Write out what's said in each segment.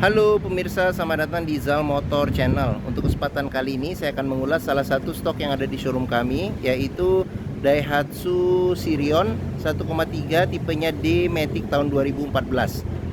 Halo pemirsa, selamat datang di Zal Motor Channel. Untuk kesempatan kali ini saya akan mengulas salah satu stok yang ada di showroom kami, yaitu Daihatsu Sirion 1,3 tipenya D-Matic tahun 2014.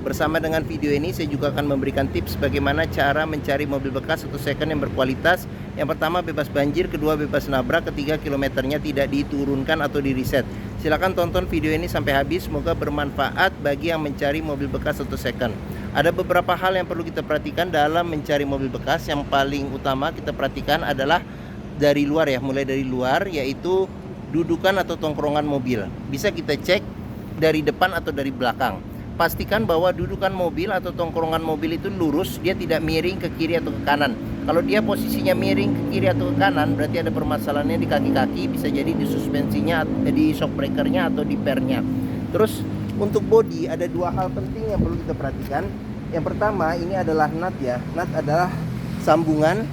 Bersama dengan video ini saya juga akan memberikan tips bagaimana cara mencari mobil bekas atau second yang berkualitas. Yang pertama bebas banjir, kedua bebas nabrak, ketiga kilometernya tidak diturunkan atau di reset. Silahkan tonton video ini sampai habis, semoga bermanfaat bagi yang mencari mobil bekas atau second. Ada beberapa hal yang perlu kita perhatikan dalam mencari mobil bekas. Yang paling utama kita perhatikan adalah dari luar ya, mulai dari luar, yaitu dudukan atau tongkrongan mobil. Bisa kita cek dari depan atau dari belakang. Pastikan bahwa dudukan mobil atau tongkrongan mobil itu lurus, dia tidak miring ke kiri atau ke kanan. Kalau dia posisinya miring ke kiri atau ke kanan, berarti ada permasalahannya di kaki-kaki, bisa jadi di suspensinya, di shock breakernya atau di pernya. Terus untuk bodi ada dua hal penting yang perlu kita perhatikan. Yang pertama ini adalah nut ya. Nut adalah sambungan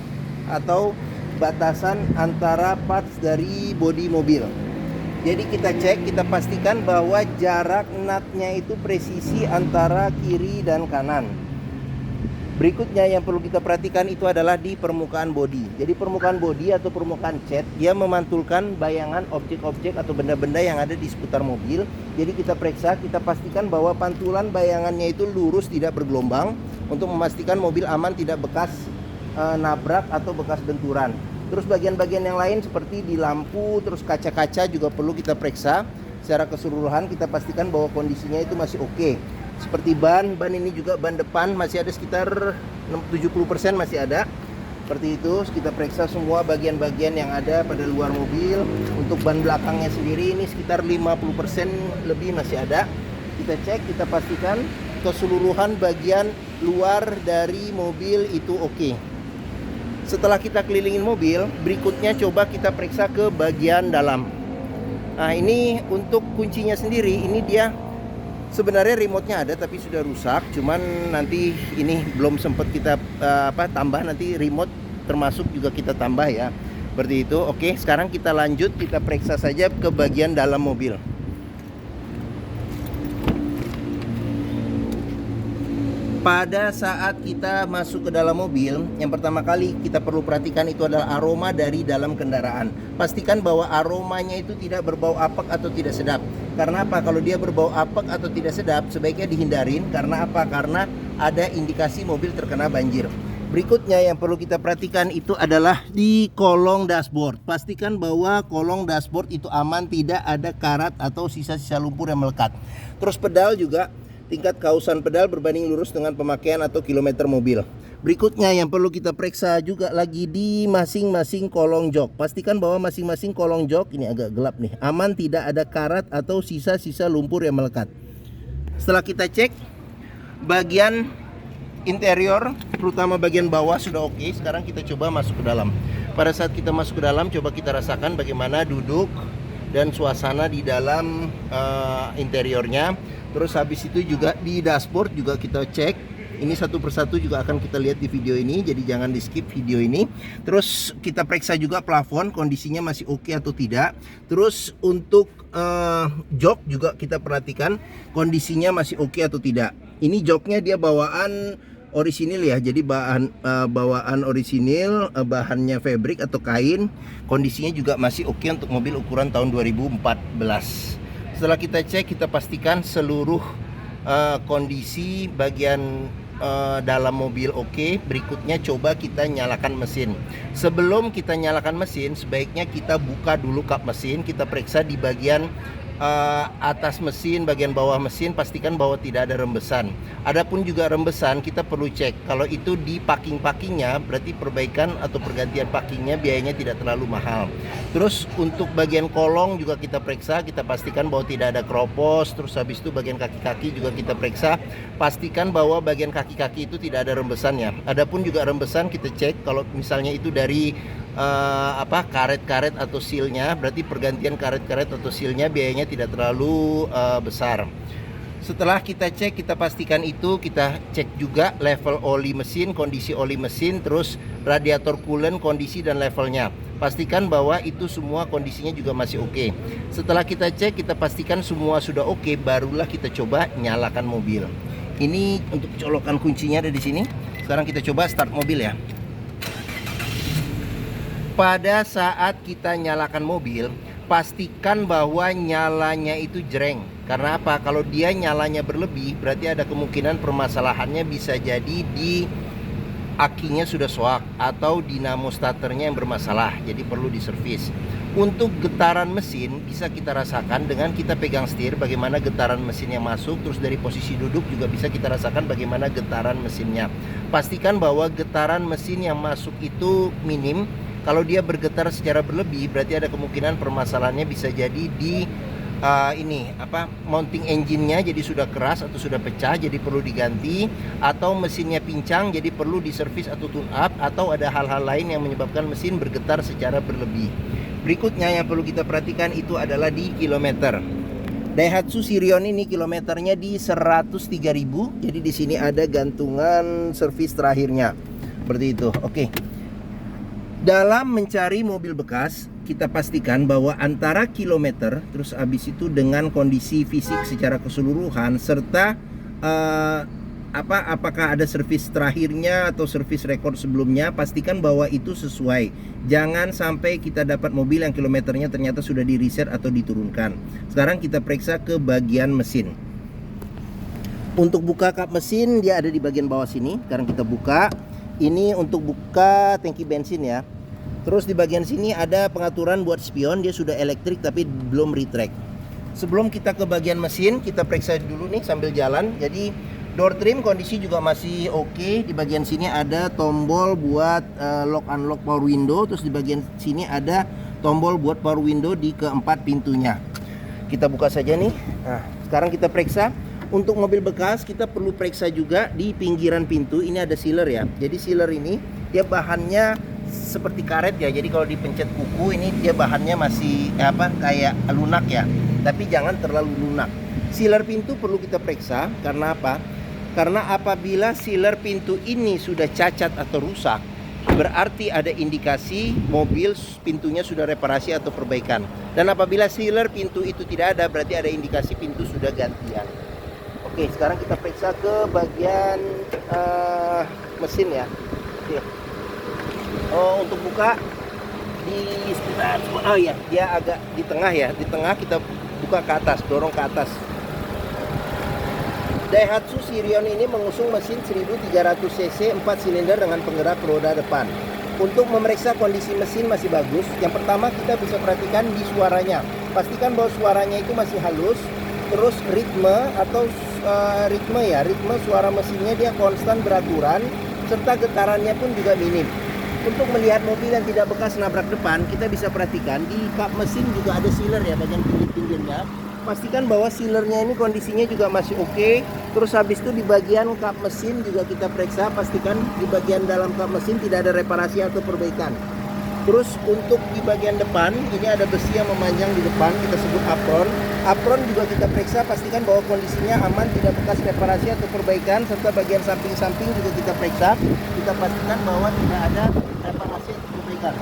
atau batasan antara parts dari bodi mobil. Jadi kita cek, kita pastikan bahwa jarak nutnya itu presisi antara kiri dan kanan. Berikutnya yang perlu kita perhatikan itu adalah di permukaan bodi. Jadi permukaan bodi atau permukaan cat, dia memantulkan bayangan objek-objek atau benda-benda yang ada di seputar mobil. Jadi kita periksa, kita pastikan bahwa pantulan bayangannya itu lurus, tidak bergelombang, untuk memastikan mobil aman, tidak bekas nabrak atau bekas benturan. Terus bagian-bagian yang lain seperti di lampu, terus kaca-kaca juga perlu kita periksa. Secara keseluruhan kita pastikan bahwa kondisinya itu masih oke. Seperti ban ini juga ban depan masih ada sekitar 70% masih ada. Seperti itu, kita periksa semua bagian-bagian yang ada pada luar mobil. Untuk ban belakangnya sendiri ini sekitar 50% lebih masih ada. Kita cek, kita pastikan keseluruhan bagian luar dari mobil itu oke. Setelah kita kelilingin mobil, berikutnya coba kita periksa ke bagian dalam. Nah ini untuk kuncinya sendiri, ini dia sebenarnya remote-nya ada tapi sudah rusak. Cuman nanti ini belum sempat kita tambah, nanti remote termasuk juga kita tambah ya. Seperti itu. Oke, sekarang kita lanjut, kita periksa saja ke bagian dalam mobil. Pada saat kita masuk ke dalam mobil, yang pertama kali kita perlu perhatikan itu adalah aroma dari dalam kendaraan. Pastikan bahwa aromanya itu tidak berbau apek atau tidak sedap. Karena apa? Kalau dia berbau apek atau tidak sedap, sebaiknya dihindarin. Karena apa? Karena ada indikasi mobil terkena banjir. Berikutnya yang perlu kita perhatikan itu adalah di kolong dashboard. Pastikan bahwa kolong dashboard itu aman, tidak ada karat atau sisa-sisa lumpur yang melekat. Terus pedal juga, tingkat kausan pedal berbanding lurus dengan pemakaian atau kilometer mobil. Berikutnya yang perlu kita periksa juga lagi di masing-masing kolong jok. Pastikan bahwa masing-masing kolong jok, ini agak gelap nih, aman, tidak ada karat atau sisa-sisa lumpur yang melekat. Setelah kita cek bagian interior, terutama bagian bawah sudah oke. Sekarang kita coba masuk ke dalam. Pada saat kita masuk ke dalam, coba kita rasakan bagaimana duduk dan suasana di dalam interiornya. Terus habis itu juga di dashboard juga kita cek. Ini satu persatu juga akan kita lihat di video ini, jadi jangan di skip video ini. Terus kita periksa juga plafon, kondisinya masih oke atau tidak. Terus untuk jok juga kita perhatikan kondisinya masih oke atau tidak. Ini joknya dia bawaan orisinil ya, jadi bawaan orisinil, bahannya fabric atau kain. Kondisinya juga masih oke untuk mobil ukuran tahun 2014. Setelah kita cek, kita pastikan seluruh kondisi bagian dalam mobil oke. Berikutnya coba kita nyalakan mesin. Sebelum kita nyalakan mesin, sebaiknya kita buka dulu kap mesin. Kita periksa di bagian atas mesin, bagian bawah mesin, pastikan bahwa tidak ada rembesan. Adapun juga rembesan kita perlu cek. Kalau itu di packing-packingnya, berarti perbaikan atau pergantian packingnya biayanya tidak terlalu mahal. Terus untuk bagian kolong juga kita periksa, kita pastikan bahwa tidak ada keropos. Terus habis itu bagian kaki-kaki juga kita periksa, pastikan bahwa bagian kaki-kaki itu tidak ada rembesannya. Adapun juga rembesan kita cek, kalau misalnya itu dari karet-karet atau sealnya, berarti pergantian karet-karet atau sealnya biayanya tidak terlalu besar. Setelah kita cek, kita pastikan itu, kita cek juga level oli mesin, kondisi oli mesin, terus radiator coolant, kondisi dan levelnya. Pastikan bahwa itu semua kondisinya juga masih oke. Setelah kita cek, kita pastikan semua sudah oke, barulah kita coba nyalakan mobil. Ini untuk colokan kuncinya ada di sini. Sekarang kita coba start mobil ya. Pada saat kita nyalakan mobil, pastikan bahwa nyalanya itu jreng. Karena apa? Kalau dia nyalanya berlebih, berarti ada kemungkinan permasalahannya bisa jadi di akinya sudah soak atau dinamo starternya yang bermasalah, jadi perlu diservis. Untuk getaran mesin bisa kita rasakan dengan kita pegang setir, bagaimana getaran mesinnya masuk. Terus dari posisi duduk juga bisa kita rasakan bagaimana getaran mesinnya. Pastikan bahwa getaran mesin yang masuk itu minim. Kalau dia bergetar secara berlebih, berarti ada kemungkinan permasalahannya bisa jadi di mounting engine-nya jadi sudah keras atau sudah pecah, jadi perlu diganti, atau mesinnya pincang jadi perlu diservis atau tune up, atau ada hal-hal lain yang menyebabkan mesin bergetar secara berlebih. Berikutnya yang perlu kita perhatikan itu adalah di kilometer. Daihatsu Sirion ini kilometernya di 103.000. Jadi di sini ada gantungan servis terakhirnya. Seperti itu. Oke. Dalam mencari mobil bekas, kita pastikan bahwa antara kilometer, terus habis itu dengan kondisi fisik secara keseluruhan, serta apakah ada servis terakhirnya atau servis rekor sebelumnya, pastikan bahwa itu sesuai. Jangan sampai kita dapat mobil yang kilometernya ternyata sudah di reset atau diturunkan. Sekarang kita periksa ke bagian mesin. Untuk buka kap mesin, dia ada di bagian bawah sini. Sekarang kita buka. Ini untuk buka tangki bensin ya. Terus di bagian sini ada pengaturan buat spion. Dia sudah elektrik tapi belum retract. Sebelum kita ke bagian mesin, kita periksa dulu nih sambil jalan. Jadi door trim kondisi juga masih oke. Di bagian sini ada tombol buat lock unlock power window. Terus di bagian sini ada tombol buat power window di keempat pintunya. Kita buka saja nih. Nah, sekarang kita periksa. Untuk mobil bekas kita perlu periksa juga di pinggiran pintu. Ini ada sealer ya. Jadi sealer ini dia bahannya seperti karet ya. Jadi kalau dipencet kuku ini dia bahannya masih kayak lunak ya. Tapi jangan terlalu lunak. Sealer pintu perlu kita periksa. Karena apa? Karena apabila sealer pintu ini sudah cacat atau rusak, berarti ada indikasi mobil pintunya sudah reparasi atau perbaikan. Dan apabila sealer pintu itu tidak ada, berarti ada indikasi pintu sudah gantian. Oke, sekarang kita periksa ke bagian mesin ya. Oke. Oh, untuk buka di sekitar, dia agak di tengah ya. Di tengah kita buka ke atas, dorong ke atas. Daihatsu Sirion ini mengusung mesin 1300 cc 4 silinder dengan penggerak roda depan. Untuk memeriksa kondisi mesin masih bagus, yang pertama kita bisa perhatikan di suaranya. Pastikan bahwa suaranya itu masih halus. Terus ritme suara mesinnya dia konstan beraturan, serta getarannya pun juga minim. Untuk melihat mobil yang tidak bekas nabrak depan, kita bisa perhatikan di kap mesin juga ada sealer ya, bagian pinggir-pinggirnya. Pastikan bahwa sealernya ini kondisinya juga masih oke. Terus habis itu di bagian kap mesin juga kita periksa, pastikan di bagian dalam kap mesin tidak ada reparasi atau perbaikan. Terus untuk di bagian depan ini ada besi yang memanjang di depan, kita sebut apron. Apron juga kita periksa, pastikan bahwa kondisinya aman, tidak bekas reparasi atau perbaikan. Serta bagian samping-samping juga kita periksa, kita pastikan bahwa tidak ada reparasi atau perbaikan.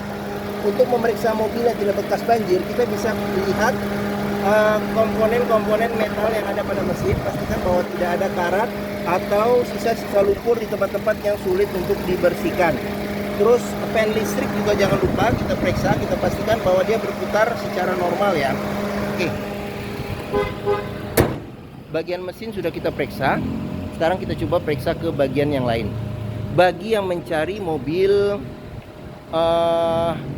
Untuk memeriksa mobil yang tidak bekas banjir, kita bisa melihat komponen-komponen metal yang ada pada mesin. Pastikan bahwa tidak ada karat atau sisa-sisa lumpur di tempat-tempat yang sulit untuk dibersihkan. Terus fan listrik juga jangan lupa kita periksa, kita pastikan bahwa dia berputar secara normal ya. Oke. Bagian mesin sudah kita periksa. Sekarang kita coba periksa ke bagian yang lain. Bagi yang mencari mobil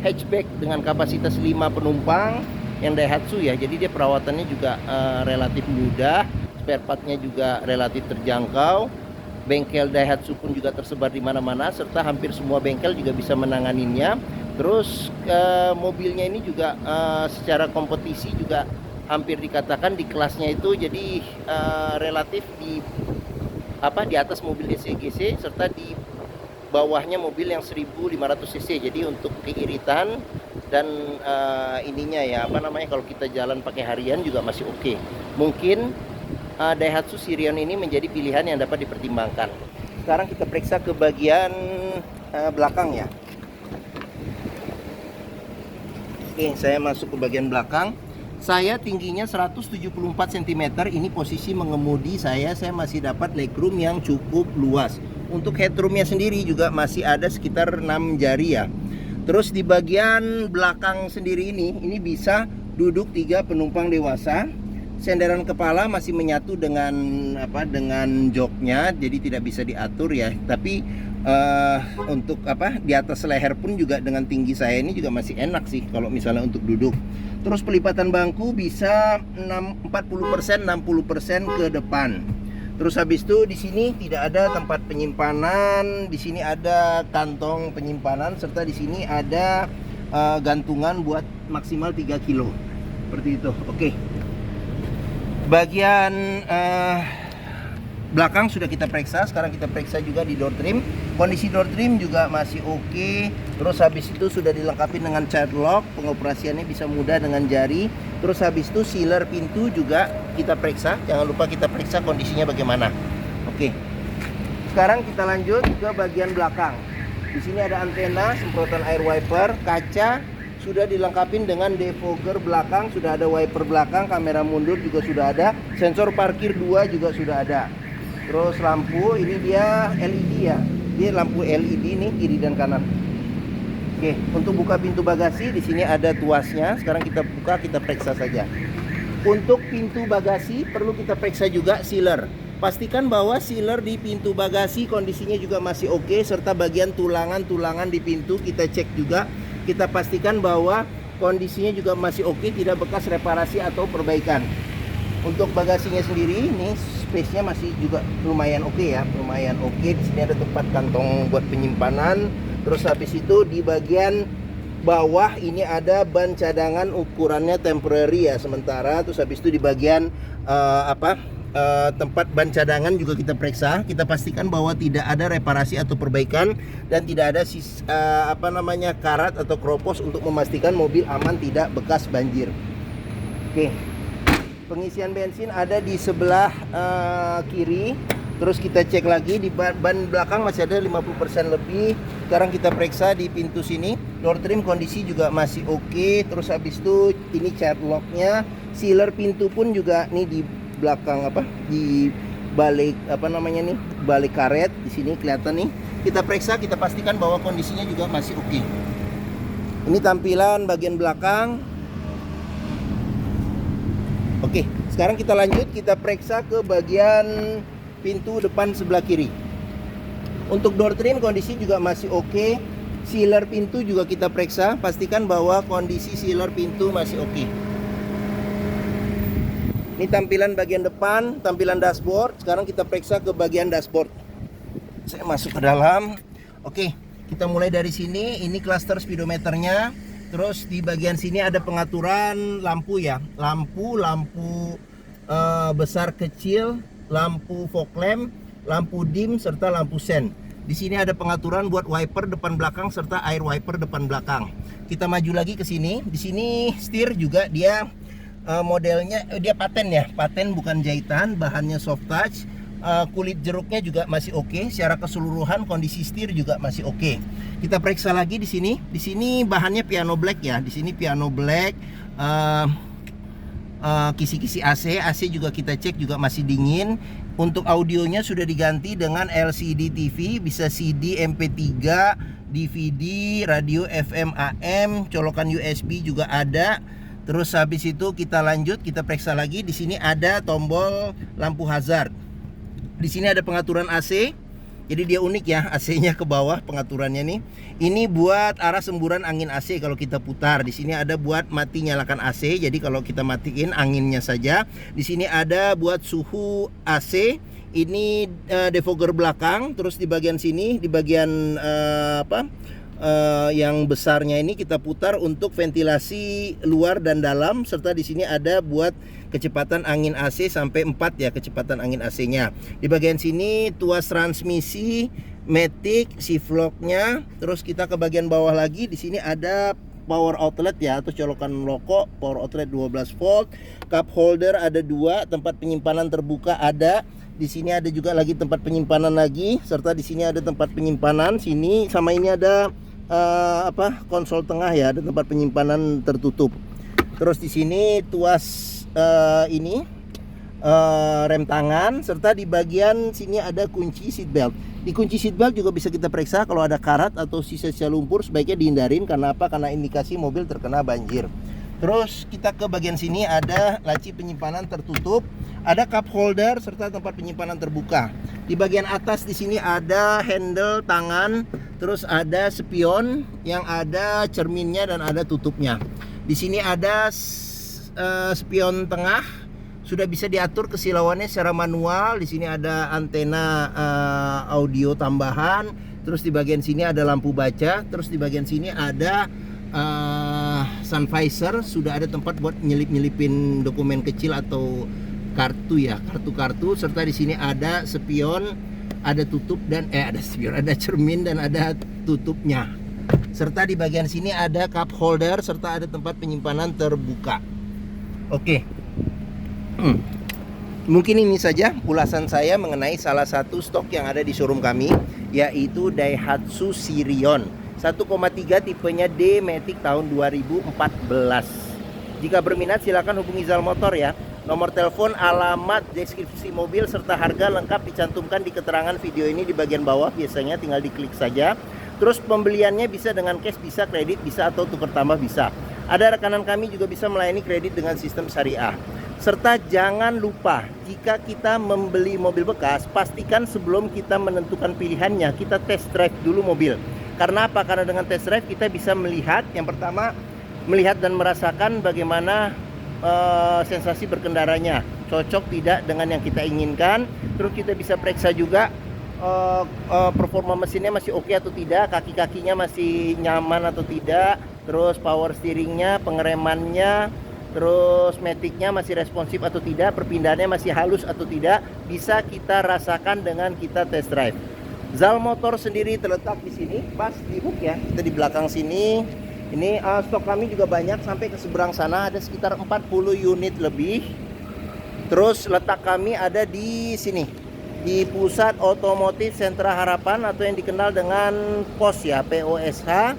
hatchback dengan kapasitas 5 penumpang yang Daihatsu ya, jadi dia perawatannya juga relatif mudah, spare partnya juga relatif terjangkau. Bengkel Daihatsu pun juga tersebar di mana-mana, serta hampir semua bengkel juga bisa menanganinya. Terus mobilnya ini juga secara kompetisi juga hampir dikatakan di kelasnya itu, jadi relatif di atas mobil SCGC, serta di bawahnya mobil yang 1500 cc. Jadi untuk keiritan dan ininya ya kalau kita jalan pakai harian juga masih oke. Mungkin Daihatsu Sirion ini menjadi pilihan yang dapat dipertimbangkan. Sekarang kita periksa ke bagian belakang ya. Oke, saya masuk ke bagian belakang. Saya tingginya 174 cm. Ini posisi mengemudi saya masih dapat legroom yang cukup luas. Untuk headroomnya sendiri juga masih ada sekitar 6 jari ya. Terus di bagian belakang sendiri ini bisa duduk 3 penumpang dewasa. Senderan kepala masih menyatu dengan dengan joknya, jadi tidak bisa diatur ya. Tapi untuk di atas leher pun juga dengan tinggi saya ini juga masih enak sih kalau misalnya untuk duduk. Terus pelipatan bangku bisa 40% 60% ke depan. Terus habis itu di sini tidak ada tempat penyimpanan, di sini ada kantong penyimpanan, serta di sini ada gantungan buat maksimal 3 kilo. Seperti itu. Oke. Bagian belakang sudah kita periksa. Sekarang kita periksa juga di door trim. Kondisi door trim juga masih oke. Terus habis itu sudah dilengkapi dengan child lock. Pengoperasiannya bisa mudah dengan jari. Terus habis itu sealer pintu juga kita periksa. Jangan lupa kita periksa kondisinya bagaimana. Oke. Sekarang kita lanjut ke bagian belakang. Di sini ada antena, semprotan air wiper, kaca sudah dilengkapi dengan defogger belakang, sudah ada wiper belakang, kamera mundur juga sudah ada, sensor parkir 2 juga sudah ada. Terus lampu ini dia LED ya. Dia lampu LED nih kiri dan kanan. Oke, untuk buka pintu bagasi di sini ada tuasnya. Sekarang kita buka, kita periksa saja. Untuk pintu bagasi perlu kita periksa juga sealer. Pastikan bahwa sealer di pintu bagasi kondisinya juga masih oke, serta bagian tulangan-tulangan di pintu kita cek juga. Kita pastikan bahwa kondisinya juga masih oke, tidak bekas reparasi atau perbaikan. Untuk bagasinya sendiri ini space-nya masih juga lumayan oke ya, lumayan oke. Di sini ada tempat kantong buat penyimpanan. Terus habis itu di bagian bawah ini ada ban cadangan, ukurannya temporary ya, sementara. Terus habis itu di bagian tempat ban cadangan juga kita periksa. Kita pastikan bahwa tidak ada reparasi atau perbaikan dan tidak ada karat atau kropos, untuk memastikan mobil aman tidak bekas banjir. Oke. Pengisian bensin ada di sebelah kiri. Terus kita cek lagi di ban belakang masih ada 50% lebih. Sekarang kita periksa di pintu sini. Door trim kondisi juga masih oke. Terus habis itu ini child locknya. Sealer pintu pun juga nih di belakang di balik balik karet di sini kelihatan nih. Kita periksa, kita pastikan bahwa kondisinya juga masih oke. Ini tampilan bagian belakang. Oke, sekarang kita lanjut, kita periksa ke bagian pintu depan sebelah kiri. Untuk door trim kondisi juga masih oke. Sealer pintu juga kita periksa, pastikan bahwa kondisi sealer pintu masih oke. Ini tampilan bagian depan, tampilan dashboard. Sekarang kita periksa ke bagian dashboard. Saya masuk ke dalam. Oke, kita mulai dari sini. Ini cluster speedometernya. Terus di bagian sini ada pengaturan lampu ya. Lampu besar kecil, lampu fog lamp, lampu dim, serta lampu sen. Di sini ada pengaturan buat wiper depan belakang serta air wiper depan belakang. Kita maju lagi ke sini. Di sini setir juga dia modelnya dia paten ya, paten bukan jahitan, bahannya soft touch. Kulit jeruknya juga masih oke. Secara keseluruhan kondisi setir juga masih oke. Kita periksa lagi di sini. Di sini bahannya piano black ya. Di sini piano black. Kisi-kisi AC juga kita cek juga masih dingin. Untuk audionya sudah diganti dengan LCD TV, bisa CD, MP3, DVD, radio FM AM, colokan USB juga ada. Terus habis itu kita lanjut, kita periksa lagi. Di sini ada tombol lampu hazard. Di sini ada pengaturan AC. Jadi dia unik ya, AC-nya ke bawah pengaturannya nih. Ini buat arah semburan angin AC kalau kita putar. Di sini ada buat mati nyalakan AC. Jadi kalau kita matiin anginnya saja. Di sini ada buat suhu AC. Ini defogger belakang. Terus di bagian sini, di bagian yang besarnya ini kita putar untuk ventilasi luar dan dalam, serta di sini ada buat kecepatan angin AC sampai 4 ya, kecepatan angin AC-nya. Di bagian sini tuas transmisi, matic, shift lock-nya. Terus kita ke bagian bawah lagi, di sini ada power outlet ya, atau colokan rokok, power outlet 12 volt. Cup holder ada 2, tempat penyimpanan terbuka ada. Di sini ada juga lagi tempat penyimpanan lagi, serta di sini ada tempat penyimpanan sini, sama ini ada konsol tengah ya, ada tempat penyimpanan tertutup. Terus di sini tuas ini rem tangan, serta di bagian sini ada kunci seatbelt. Di kunci seatbelt juga bisa kita periksa kalau ada karat atau sisa-sisa lumpur, sebaiknya dihindarin. Karena apa? Karena indikasi mobil terkena banjir. Terus kita ke bagian sini ada laci penyimpanan tertutup, ada cup holder serta tempat penyimpanan terbuka. Di bagian atas di sini ada handle tangan, terus ada spion yang ada cerminnya dan ada tutupnya. Di sini ada spion tengah, sudah bisa diatur kesilauannya secara manual. Di sini ada antena audio tambahan. Terus di bagian sini ada lampu baca. Terus di bagian sini ada sun visor. Sudah ada tempat buat nyelip-nyelipin dokumen kecil atau kartu ya, kartu-kartu. Serta di sini ada spion, ada tutup dan ada spion, ada cermin dan ada tutupnya. Serta di bagian sini ada cup holder serta ada tempat penyimpanan terbuka. Oke. Mungkin ini saja ulasan saya mengenai salah satu stok yang ada di showroom kami, yaitu Daihatsu Sirion 1,3 tipenya D-Matic tahun 2014. Jika berminat silakan hubungi Zal Motor ya. Nomor telepon, alamat, deskripsi mobil serta harga lengkap dicantumkan di keterangan video ini di bagian bawah. Biasanya tinggal diklik saja. Terus pembeliannya bisa dengan cash, bisa kredit, bisa atau tukar tambah bisa. Ada rekanan kami juga bisa melayani kredit dengan sistem syariah. Serta jangan lupa, jika kita membeli mobil bekas, pastikan sebelum kita menentukan pilihannya, kita test drive dulu mobil. Karena apa? Karena dengan test drive kita bisa melihat, yang pertama, melihat dan merasakan bagaimana sensasi berkendaranya, cocok tidak dengan yang kita inginkan. Terus kita bisa periksa juga performa mesinnya masih oke atau tidak, kaki-kakinya masih nyaman atau tidak, terus power steeringnya, pengeremannya, terus maticnya masih responsif atau tidak, perpindahannya masih halus atau tidak, bisa kita rasakan dengan kita test drive. Zal Motor sendiri terletak di sini, pas di hook ya, kita di belakang sini. Ini stok kami juga banyak, sampai ke seberang sana ada sekitar 40 unit lebih. Terus letak kami ada di sini, di Pusat Otomotif Sentra Harapan atau yang dikenal dengan POS ya, POSH.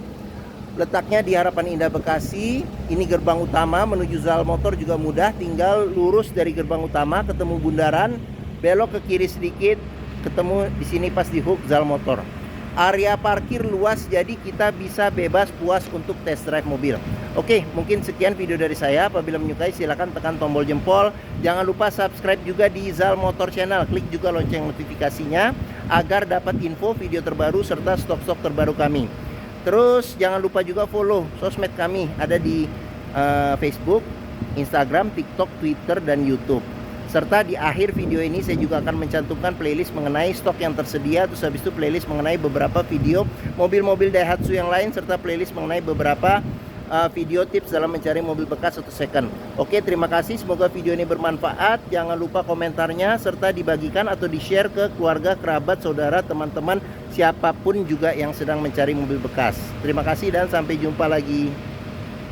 Letaknya di Harapan Indah Bekasi. Ini gerbang utama menuju Zal Motor juga mudah, tinggal lurus dari gerbang utama ketemu bundaran, belok ke kiri sedikit, ketemu di sini pas di hook Zal Motor. Area parkir luas, jadi kita bisa bebas puas untuk test drive mobil. Oke, mungkin sekian video dari saya. Apabila menyukai silahkan tekan tombol jempol. Jangan lupa subscribe juga di Zal Motor Channel. Klik juga lonceng notifikasinya agar dapat info video terbaru serta stok-stok terbaru kami. Terus jangan lupa juga follow sosmed kami, ada di Facebook, Instagram, TikTok, Twitter, dan YouTube. Serta di akhir video ini saya juga akan mencantumkan playlist mengenai stok yang tersedia. Terus habis itu playlist mengenai beberapa video mobil-mobil Daihatsu yang lain, serta playlist mengenai beberapa video tips dalam mencari mobil bekas atau second. Oke, terima kasih, semoga video ini bermanfaat. Jangan lupa komentarnya serta dibagikan atau di-share ke keluarga, kerabat, saudara, teman-teman, siapapun juga yang sedang mencari mobil bekas. Terima kasih dan sampai jumpa lagi.